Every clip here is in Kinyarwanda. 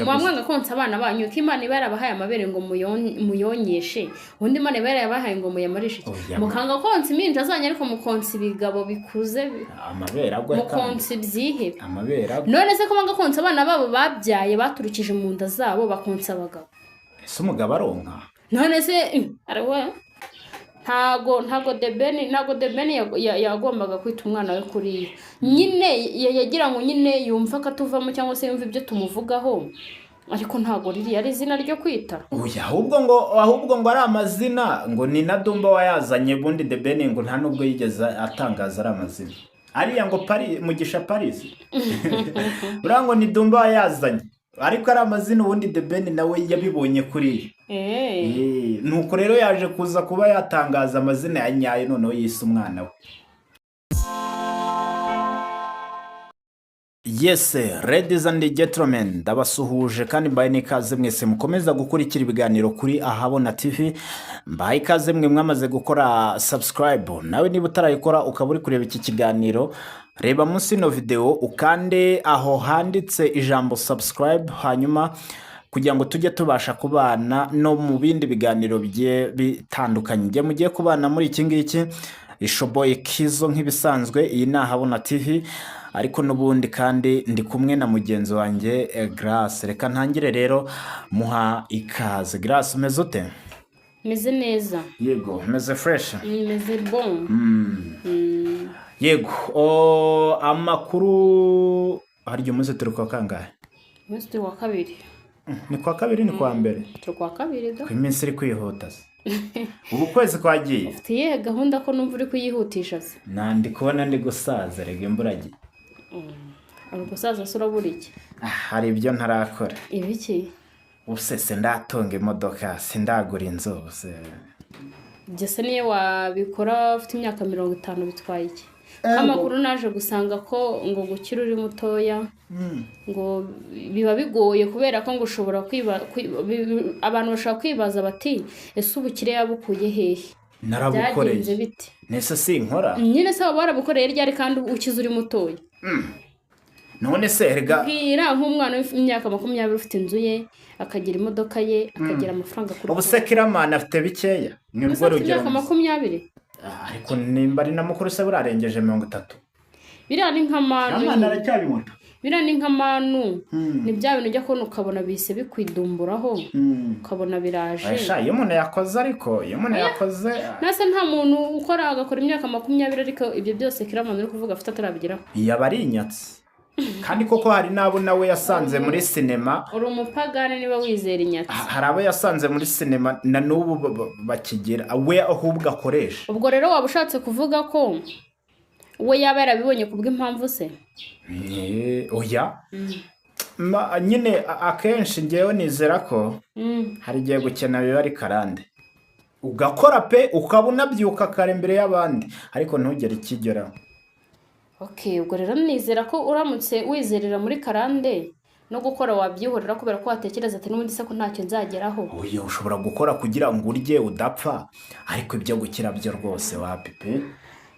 mwamwanga konsa abana banyu ko Imana iba yarabahaye amabere ngo muyonyeshe undi Imana iba yarabahaye ngo muyamarishe mukanga konsa iminja zanyu ariko mukonsa ibigabo bikuze amabere agwe mukonsa ibyihebe amabere none se ko mwanga konsa abana babo babyaye baturukije mu nda zabo bakonsa abagabo ese umugabo aronka none se arawe ntago debeni yagombaga kwita umwana we kuriya nyine yagira ngo nyine yumva ko atuvamo cyangwa se yumva ibyo tumuvugaho ariko ntago ririya ari izina ryo kwita oya ahubwo ngo ari amazina ngo ni na Dumba wayazanye bundi debeni ngo nta nubwo yigeze atangaza ari amazina ariya ngo Mugisha Paris urango ni Dumba wayazanye ariko ari amazina ubundi debeni nawe yabibonye kuriya nuko rero yaje kuza kuba yatangaza amazina ya nyayo noneho yise umwana we. Yes, ladies and gentlemen, ndabasuhuje kandi mbaye nikaze mwese mukomeza gukurikira ibiganiro kuri Ahabona TV. Mbaye ikaze mwe mwamaze gukora subscribe. Nawe niba utarayikora ukaba uri kureba iki kiganiro, reba munsi no video ukande aho handitse ijambo subscribe, hanyuma kugira ngo tujye tubasha kubana no mu bindi biganiro bigiye bitandukanye. Ngiye mugiye kubana muri iki ngiki Ishoboye Kizo nk'ibisanzwe. Iyi ni Ahabona TV ariko nubundi kandi ndi kumwe na mugenzi wanjye Grace. Reka ntangire rero muha ikaze. Grace, umeze ute? Meze neza. Yego, meze fresh. Meze bon. Yego, amakuru haryo muze turi kwa kangahe? Muze turi wa kabiri. Ni kwa kabiri ni kwa mbere? Turi kwa kabiri da. Iminsi iri kwihuta. Ubu kwezi kwagiye? Ufitiye gahunda ko numva uri kuyihutisha se? Nandi kubona ndi gusaza rege imburagiye. Ari gusaza sura buri iki? Hari ibyo ntarakora. Ibiki? Ubuse ndatunga imodoka, sindagura inzu ubuse. Jese niyo wabikora ufite imyaka 50 bitwaye iki? Amakuru naje gusanga ko ngo gukira uri mutoya ngo biba bigoye kubera ko ngo ushobora abantu bashaka kwibaza bati ese ubukire yabukuye hehe? Narabukoreye. Nese sinkora? Nyine se warabukoreye ryari kandi ukiza uri mutoya? None se erga bwira nk'umwana w'imyaka 20 ufite inzu ye akagira imodoka ye akagira amafaranga kuri ubuse kiramana afite bikeya ni urwo rugero 20 ariko nimba ari namukuru se burarengeje 30 biriya ni nk'amanu amana aracyari muto biriya ni nk'amanu ni bya bintu ujya kubona ukabona bise bikwidumburaho ukabona biraje asha iyo umuntu yakoze ariko iyo umuntu yakoze nase nta muntu ukora agakora imyaka 20 ariko ibyo byose kiramana uri kuvuga afite atarabigeraho yabari inyatsi kandi koko hari nabo nawe yasanze muri sinema uri umupagane niba wizera inyatsi hari abo yasanze muri sinema na n'ubu bakigira we ahubwo akoresha ubwo rero waba ushatse kuvuga ko we yaba yarabibonye kubw'impamvu se oya nyine akenshi ngewe nizera ko hari igihe gukena biba ari karande ugakora pe ukaba unabyuka kare imbere y'abandi ariko ntugere ikigeraho. Okay, ubwo rero nizera ko uramutse wizerera muri karande no gukora wabyihorera kubera ko watekereza ati n'ubundi se ko ntacyo nzageraho. Oya ushobora gukora kugira ngo urye udapfa ariko ibyo gukira byo rwose wapipe.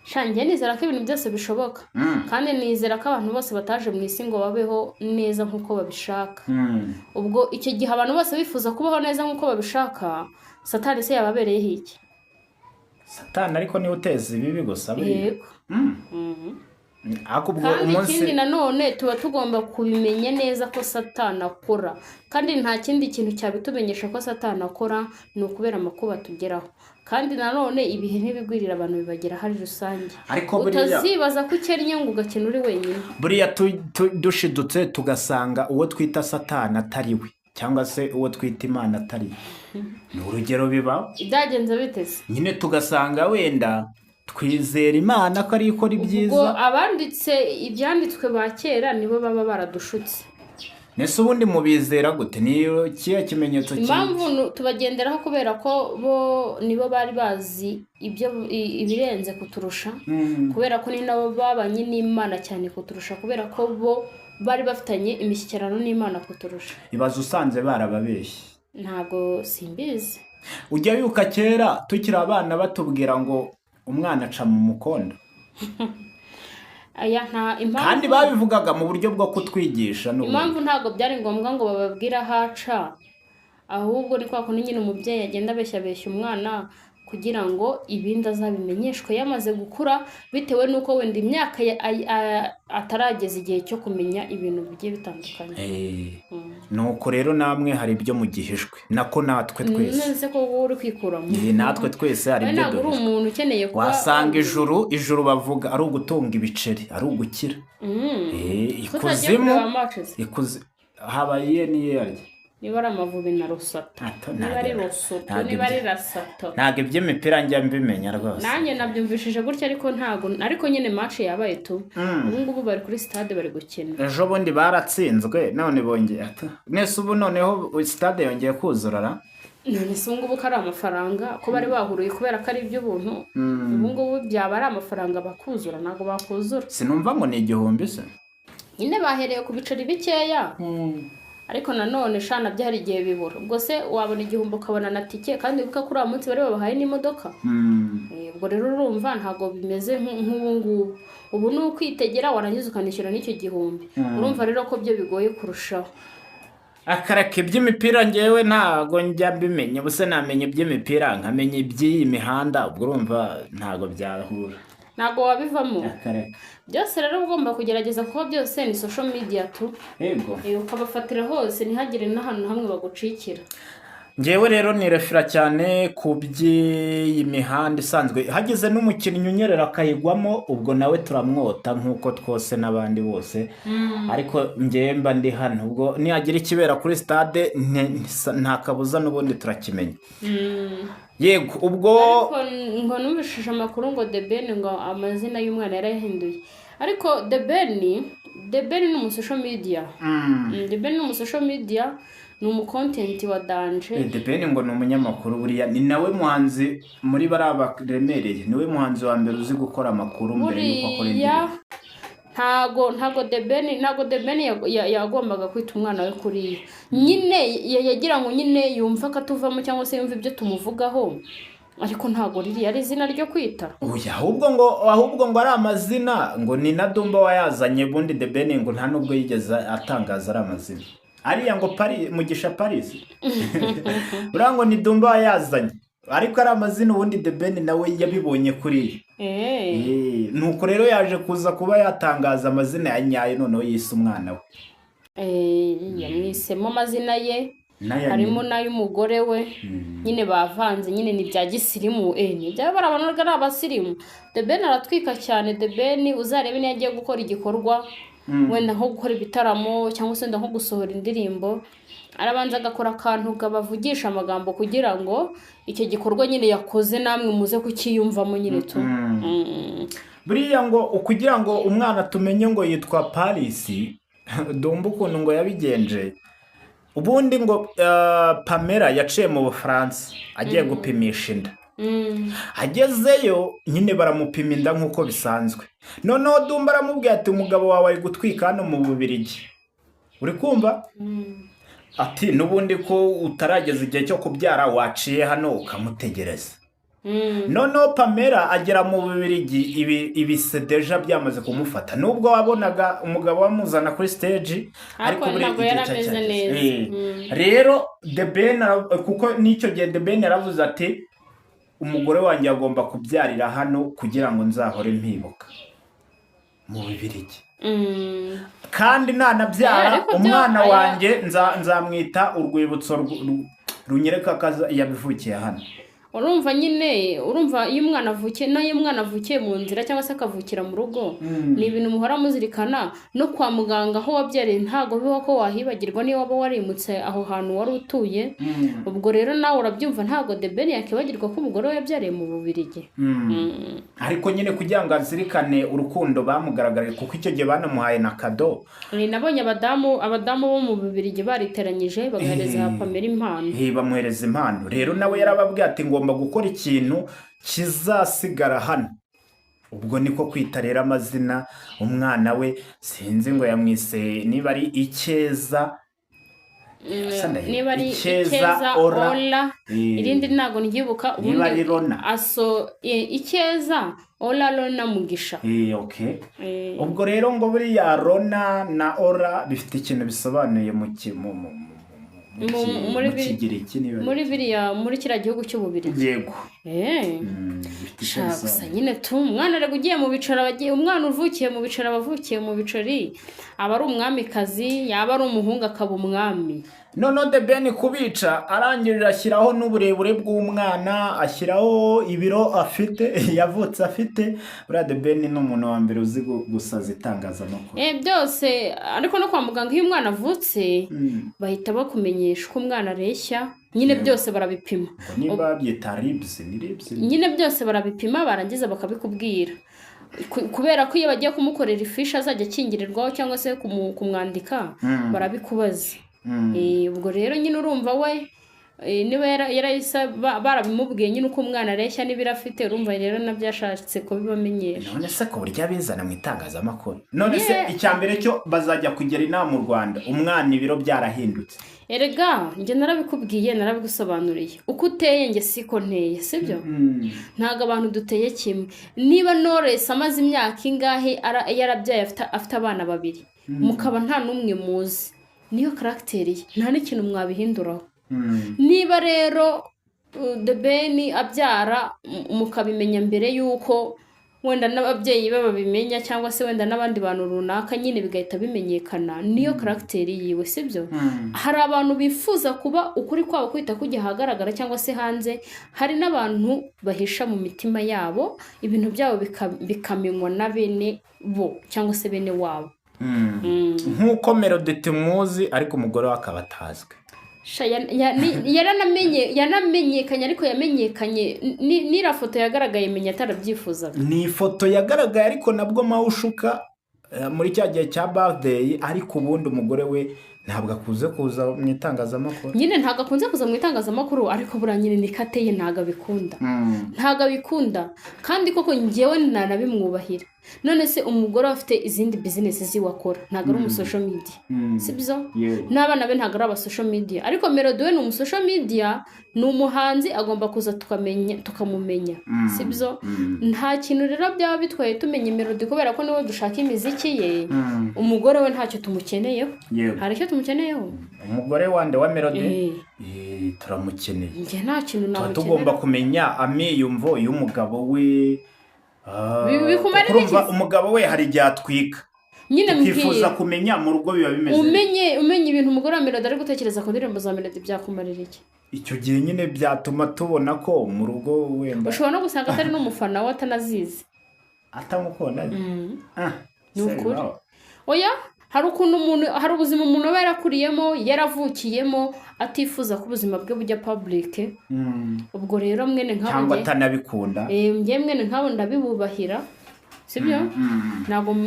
Shangiye nizera ko ibintu byose bishoboka kandi nizera ko abantu bose bataje mu isi ngo babeho neza nkuko babishaka. Ubwo icyo gihe abantu bose bifuza kubaho neza nkuko babishaka, Satani se yababereye iki? Satani ariko ni uteza ibibi gusa buri. Yego. Kandi ikindi nanone tuba tugomba kubimenya neza ko Satani akora kandi nta kindi kintu cyabitumenyesha ko Satani akora ni ukubera amakuba tugeraho kandi nanone ibihe ntibigwirira abantu bibagera hari rusange utazibaza ko ukennye ngo ugakena uri wenyine buriya dushidutse tugasanga uwo twita Satani atari we cyangwa se uwo twita Imana atari ni urugero biba byagenze bitese nyine tugasanga wenda twizera Imana ko ari ikora ibyiza ubwo abanditse ibyanditswe ba kera nibo baba baradushutse nese ubundi mubizera gute niyo kiya kimenyetso impamvu tubagenderaho kubera ko bo nibo bari bazi ibyo ibirenze kuturusha kubera ko ni nabo babanye n'Imana cyane kuturusha kubera ko bo bari bafitanye imishyikirano n'Imana kuturusha ibaza usanze barababeshye ntago simbizi ujya yuka kera tukiri abana batubwira ngo umwana aca mu mukondo aya nta impamvu, kandi babivugaga mu buryo bwo kutwigisha impamvu ntabwo byari ngombwa ngo bababwire ahaca, ahubwo ni kwa kundi nyine umubyeyi agenda abeshya umwana kugira ngo ibindi azabimenyeshwe yamaze gukura, bitewe n'uko wenda imyaka atarageza igihe cyo kumenya ibintu bigiye bitandukanye. nuko rero namwe hari ibyo mugihishwe, nako natwe twese none ko wowe uri kwikuramo. natwe twese hari ibyo ntabwo uri umuntu ukeneye kuba wasanga ijuru bavuga ari ugutunga ibiceri, ari ugukira. ikuzimu habaye niyo yaryo, niba ari Amavubi na Rusato, niba ari Rusato, niba ari Rasato, ntabwo iby'imipira njya mbimenya rwose. nanjye nabyumvishije gutya, ariko nyine match yabaye tu. ubu ngubu bari kuri stade bari gukina. ejo bundi baratsinzwe, none bongeye nese ubu noneho stade yongeye kuzurara. none se ubu ngubu ko ari amafaranga ko bari bahuruye kubera ko ari iby'ubuntu, ubu ngubu byaba ari amafaranga bakuzura, ntabwo bakuzura. sinumva ngo ni 1000 se, nyine bahereye ku biceri bikeya. ariko nanone shana byari igihe bibura, ubwo se wabona 1000 ukabona na tike, kandi wibuka kuri uwo munsi bari babahaye n'imodoka. ubwo rero urumva ntabwo bimeze nk'ubu ngubu. ubu ni ukwitegera warangiza ukanishyura n'icyo 1000. urumva rero ko byo bigoye kurushaho. akaraka iby'imipira ngewe ntabwo njya mbimenya, buse namenye iby'imipira nkamenya iby'iyi mihanda, ubwo urumva ntabwo byahura, ntabwo wabivamo. byose rero ugomba kugerageza kuko byose ni social media tu. yego ukabafatira hose, ntihagire n'ahantu hamwe bagucikira. ngewe rero nirefera cyane ku by'iyi mihanda isanzwe, hagize n'umukinnyi unyerera akayigwamo, ubwo nawe turamwota nk'uko twose n'abandi bose. ariko ngewe mba ndi hano, ubwo nihagira ikibera kuri stade nta kabuza n'ubundi turakimenya. yego ubwo ngo numvishije amakuru ngo The Ben ngo amazina y'umwana yarahinduye, ariko The Ben ni umusocial media. The Ben ni umusocial media, ni umukontenti wa danje. The Ben ngo ni umunyamakuru, buriya ni nawe muhanzi muri bariya baremereye, niwe muhanzi wa mbere uzi gukora amakuru mbere y'uko akora indirimbo. ntago The Ben yagombaga kwita umwana we kuriya, nyine yagira ngo nyine yumva ko atuvamo cyangwa se yumva ibyo tumuvugaho, ariko ntago riri ari izina ryo kwita. ahubwo ngo ari amazina, ngo ni na Dumba wayazanye, bundi The Ben ngo nta nubwo yigeze atangaza ari amazina ariya ngo Mugisha Paris buriya ngo ni Dumba wayazanye, ariko ari amazina ubundi The Ben nawe yabibonye kuriya. nuko rero yaje kuza kuba yatangaza amazina ya nyayo, noneho yise umwana we. yamwisemo amazina ye, harimo n'ay'umugore we. nyine bavanze, nyine ni bya gisirimu. nibyo barabona ari abasirimu. The Ben aratwika cyane. The Ben uzarebe niyo agiye gukora igikorwa, wenda nko gukora ibitaramo cyangwa se nko gusohora indirimbo, arabanza agakora akantu kabavugisha amagambo kugira ngo icyo gikorwa nyine yakoze namwe muze kukiyumvamo nyine tu. buriya ngo kugira ngo umwana tumenye ngo yitwa Paris, Dumba ukuntu ngo yabigenje. ubundi ngo Pamela yaciye mu Bufaransa agiye gupimisha inda. agezeyo nyine baramupima inda nk'uko bisanzwe, noneho Dumba aramubwira ati umugabo wawe ari gutwika hano mu Bubiligi, uri kumva? ati n'ubundi ko utarageza igihe cyo kubyara waciye hano ukamutegereza. noneho Pamela agera mu Bubiligi, ibise deja byamaze kumufata, nubwo wabonaga umugabo wamuzana kuri stage, ariko buri igihe rero The Ben, kuko n'icyo gihe The Ben yaravuze ati umugore wanjye agomba kubyarira hano kugira ngo nzahore mpibuka mu Bubiligi. kandi nanabyara umwana wanjye nzamwita urwibutso runyereka ko yabivukiye hano. urumva iyo umwana avukiye mu nzira cyangwa se akavukira mu rugo, ni ibintu muhora muzirikana. no kwa muganga aho wabyariye ntago biho ko wahibagirwa niyo waba warimutse aho hantu wari utuye. ubwo rero nawe urabyumva, ntago The Ben yakibagirwa ko umugore we yabyariye mu Bubiligi. ariko nyine kugira ngo azirikane urukundo bamugaragariye, kuko icyo gihe banamuhaye na kado. nabonye abadamu bo mu Bubiligi bariteranyije bagahereza Pamela impano. bamuhereza impano, rero nawe yarababwiye ati ngomba gukora ikintu kizasigara hano. ubwo niko kwita rero amazina umwana we, sinzi ngo yamwise niba ari Icyeza niba ari Ikeza Ola irindi ntago ndyibuka niba ari Rona Ikeza Ola Rona Mugisha. Okay. Ubwo rero ngo buriya Rona na Ola bifite ikintu bisobanuye mu muri biriya muri kira gihugu cy'Ububirigi. Yego. Gusa nyine umwana ari ugiye mu bicara bagiye umwana uvukiye mu bicara bavukiye mu bicari aba ari umwamikazi yaba ari umuhungu akaba umwami. Noneho The Ben kubica arangirira ashyiraho n'uburebure bw'umwana ashyiraho ibiro afite yavutse afite. Buriya The Ben ni umuntu wa mbere uzi gusaza itangazamakuru. Byose ariko no kwa muganga iyo umwana avutse bahita bakumenyesha uko umwana areshya nyine byose barabipima. Niba byita ribs nyine byose barabipima barangiza bakabikubwira. Kubera ko iyo bagiye kumukorera ifishi azajya akingirirwaho cyangwa se kumwandika barabikubaza. Ubwo rero nyine urumva we niba yarayisa barabimubwiye nyine uko umwana areshya n'ibira afite urumva rero nabyashatse ko bibamenyesha. None se ko burya bizana mu itangazamakuru. None se icyambere cyo bazajya kugera inama mu Rwanda umwana ibiro byarahindutse. Erega nge narabikubwiye narabigusobanuriye uko uteye nge siko nteye sibyo. Ntago abantu duteye kimwe. Niba Knowless amaze imyaka ingahe yarabyaye afite abana babiri mukaba nta numwe muzi niyo karakteri ye nta n'ikintu mwabihinduraho. Niba rero The Ben abyara mukabimenya mbere yuko wenda n'ababyeyi babimenya cyangwa se wenda n'abandi bantu runaka nyine bigahita bimenyekana niyo karakteri yiwe sibyo. Hari abantu bifuza kuba ukuri kwabo kwita kujya hagaragara cyangwa se hanze. Hari n'abantu bahisha mu mitima yabo ibintu byabo bikamenywa na bene bo cyangwa se bene wabo. Nk'uko Melody tumuzi ariko umugore we akaba atazwi. Yanamenyekanye ariko yamenyekanye n'ira foto yagaragaye menya atarabyifuzaga. Ni ifoto yagaragaye ariko nabwo mawushuka muri cya gihe cya birthday ariko ubundi umugore we ntabwo akuze kuza mu itangazamakuru. Nyine ntabwo akunze kuza mu itangazamakuru ariko bura nyine nikateye ntabwo abikunda. Ntabwo abikunda kandi koko ngewe nanabimwubahira. None se umugore afite izindi business ziwakora ntabwo ari umu social media sibyo. N'abana be ntabwo ari aba social media ariko Melody we ni umu social media ni umuhanzi agomba kuza tukamumenya sibyo. Nta kintu rero byaba bitwaye tumenye Melody kubera ko niwe dushaka imiziki ye. Umugore we ntacyo tumukeneyeho. Hari icyo tumukeneyeho umugore wande wa Melody turamukeneye. Nge nta kintu nawe tugomba kumenya amiyumvo y'umugabo we. Bikumara umugabo we hari igihe atwika nyine mwifuza kumenya mu rugo biba bimeze. Umenye ibintu umugore wa Melody ari gutekereza ku ndirimbo za Melody byakumarira iki? Icyo gihe nyine byatuma tubona ko mu rugo wenda ushobora no gusanga atari n'umufana we atanazizi atamukunda. Ni ukuri. Oya hari ukuntu umuntu hari ubuzima umuntu aba yarakuriyemo yaravukiyemo atifuza ko ubuzima bwe bujya public. Ubwo rero mwene nkabo cyangwa atanabikunda. Ngiye mwene nkabo ndabibubahira sibyo.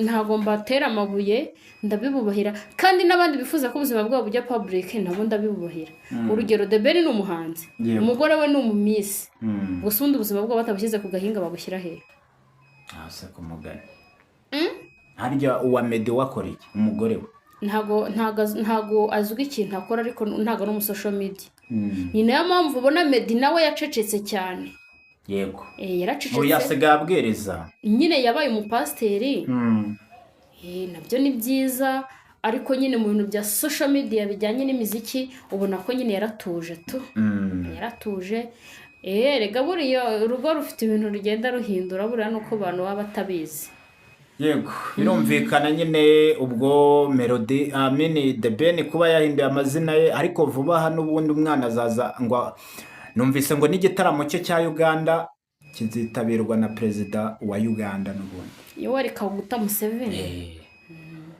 Ntago mbatera amabuye ndabibubahira kandi n'abandi bifuza ko ubuzima bwabo bujya public nabo ndabibubahira. Urugero The Ben ni umuhanzi umugore we ni umumisi gusa undi ubuzima bwabo batabishyize ku gahinga bagushyira he? Ase ku mugani harya uwa Meddy wakora iki umugore we? Ntago azwi ikintu akora ariko ntago no mu social media. Ni nayo mpamvu ubona Meddy nawe yacecetse cyane. Yego. Yaracecetse. Oya siga abwiriza. Nyine yabaye umupasteri. Nabyo ni byiza ariko nyine mu bintu bya social media bijyanye n'imiziki ubona ko nyine yaratuje tu. Yaratuje. Rega buriya urugo rufite ibintu rugenda ruhindura buriya nuko abantu baba batabizi. Yego birumvikana nyine ubwo Melody The Ben kuba yahinduye amazina ye ariko vuba hano ubundi umwana azaza ngo numvise ngo n'igitaramo cye cya Uganda kizitabirwa na perezida wa Uganda n'ubundi Yoweri Kaguta Museveni.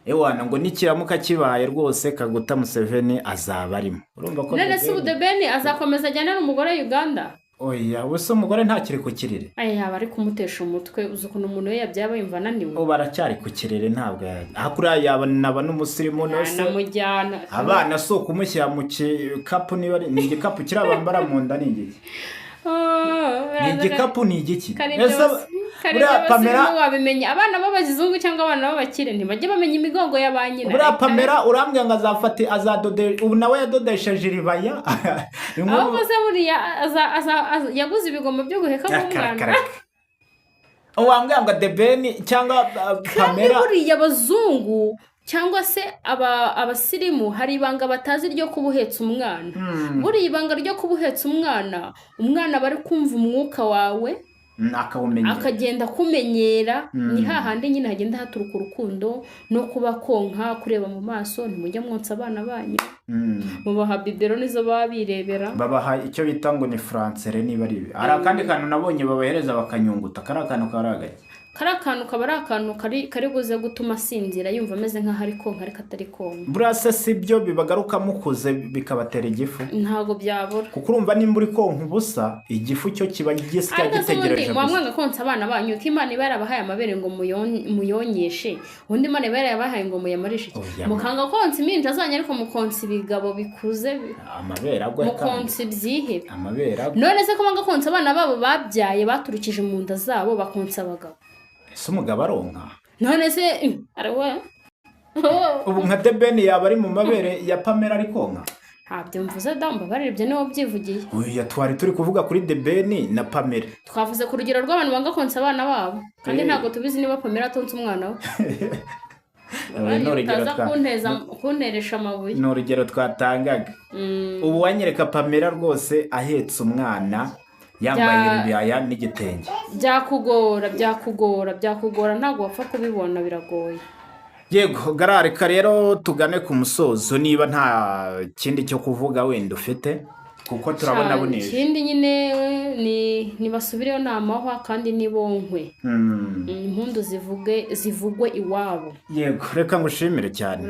Ewana ngo nikiramuka kibaye rwose Kaguta Museveni azaba arimo. Urumva ko none se The Ben azakomeza ajyana n'umugore Uganda? Oya ubuse umugore ntakiri ku kirere. Yaba ari kumutesha umutwe uzi ukuntu umuntu we yabyaba yumva naniwe. Baracyari ku kirere ntabwo hakura yaba naba n'umusirimu nose namujyana abana so kumushyira mu gikapu niba ni igikapu kirabambara mu nda n'ingiki. ni igikapu ni igiki buriya Pamela wabimenya abana b'abazungu cyangwa abana b'abakire ntibajye bamenya imigongo ya ba nyina. buriya Pamela urambwira ngo azadode ubu nawe yadodesheje iribaya aho bose buriya yaguze ibigomba byo guheka umwana. wambwira ngo Debeni cyangwa Pamela buriya abazungu cyangwa se abasirimu hari ibanga batazi ryo kubuhetsa umwana. buriya ibanga ryo kubuhetsa umwana bari kumva umwuka wawe akagenda kumenyera. ni hahandi nyine hagenda haturuka urukundo no kuba konka kureba mu maso. ntimujya mwonsa abana banyu mubaha bibero nizo baba birebera, babaha icyo bita ngo ni faransere niba ari ibi. hari akandi kantu nabonye babahereza bakanyunguta, kari akantu karagaye. kari akantu kaba ari akantu kari buze gutuma asinzira yumva ameze nk'aho ari konka ariko atari konka. buriya se si byo bibagaruka mukuze bikabatera igifu? ntabwo byabura, kuko urumva nimba uri konka ubusa igifu cyo kiba gisya gitegereje gusa. mwanga konsa abana banyu ko Imana iba yarabahaye amabere ngo muyonyeshe, undi Imana iba yarabahaye ngo muyamarishe. mukanga konsa impinja zanyu ariko mukonsa ibigabo bikuze, amabere agwa mukonsa ibyihebe. amabere agwa. none se ko mwanga konsa abana babo babyaye baturukije mu nda zabo bakonsa abagabo? ese umugabo aronka? none se ari we ubu nka Debeni yaba ari mu mabere ya Pamela ari konka? ntabyo mvuze damba barebye niwo byivugiye. oya twari turi kuvuga kuri Debeni na Pamela. twavuze ku rugero rw'abantu banga konsa abana babo kandi ntabwo tubizi niba Pamela atonse umwana we. utaza kunteresha amabuye. ni urugero twatangaga. ubu wanyereka Pamela rwose ahetse umwana yambaye ibiyaya n'igitenge. byakugora ntabwo wapfa kubibona, biragoye. yego garareka rero tugane ku musozo niba nta kindi cyo kuvuga wenda ufite, kuko turabona buneje. ikindi nyine nibasubireyo ni amahwa kandi nibonkwe. impundu zivugwe iwabo. yego reka ngushimire cyane.